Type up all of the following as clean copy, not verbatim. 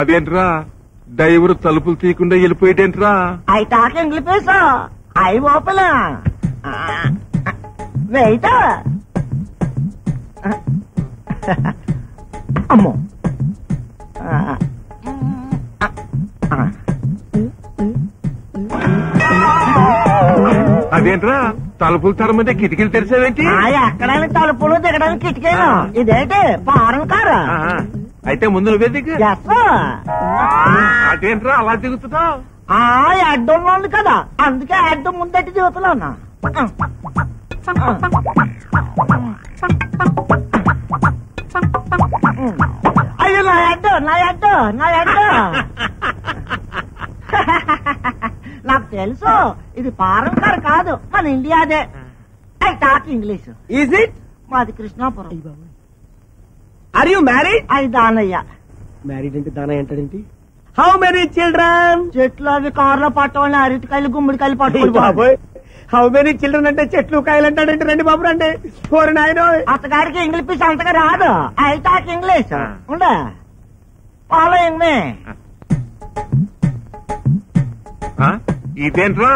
అదేంట్రా డ్రైవర్ తలుపులు తీయకుండా వెళ్ళిపోయేటేంట్రా? అయి టాక్ ఇంగ్లీష్ అయి ఓపెన్ వెయిట్ అమ్మో అదేంట్రా తలుపులు తరమంటే కిటికీలు తెరిచావేంటి? ఎక్కడానికి తలుపులు దిగడానికి కిటికీలు. ఇదేంటి ఫారెన్ కారు? అయితే ముందు నువ్వే దిగు. అదేంట్రా అలా దిగుతున్నావు? అడ్డంలో ఉంది కదా, అందుకే అడ్డం ముందట్టి దిగుతున్నా. అయ్యో నా అడ్డు నా అడ్డు నా అడ్డు. నాకు తెలుసు ఇది ఫారెన్ కార్ కాదు, మన ఇండియాదే. I talk English. Is it? మాది Krishnapuram. Are you married? I Danayya. Married అంటే దానయ్య అంటాడేంటి? How many children? చెట్లు అవి కార్లో పట్టవాళ్ళని అరటికాయలు గుమ్మడికాయలు పట్టుకోవాలి బాబోయ్. హౌ మెనీ చిల్డ్రన్ అంటే చెట్లు కాయలు అంటాడంటే రండి బాబు రండి. ఫోర్ నాయన అత్తగారికి ఇంగ్లీష్ అంతగా రాదు. I talk English. ఉండ ఫాలోయింగ్ మీ. ఇదేంట్రా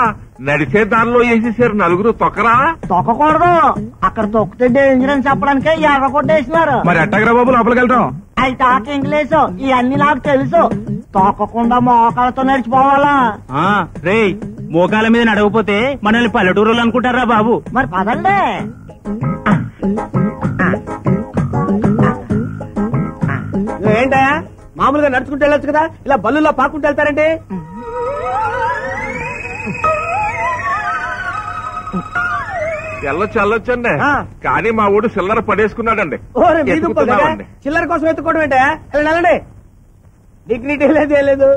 నడిచే దారిలో వేసేసారు నలుగురు? తొక్కరా? తొక్కకూడదు, అక్కడ తొక్కితే డేంజర్ అని చెప్పడానికే ఎర్ర కొట్టేసినారు. మరి ఎట్టగరా బాబు లోపలికి వెళ్తాం? ఐ టాక్ ఇంగ్లీష్, ఇవన్నీ నాకు తెలుసు. తొక్కకుండా మోకాలతో నడిచిపోవాలా? రే మోకాల మీద నడవపోతే మనల్ని పల్లెటూరులు అనుకుంటారా బాబు? మరి పదండి. ఏంటా మామూలుగా నడుచుకుంటూ వెళ్ళొచ్చు కదా, ఇలా బల్లులా పాకుంటూ వెళ్తారంటే? వెళ్ళొచ్చండి, కానీ మా ఊడు చిల్లర పడేసుకున్నాడండి. చిల్లర కోసం ఎత్తుకోవడం ఏంటా? వెళ్ళండి. డిగ్నిటీ లేదు, ఏం లేదు.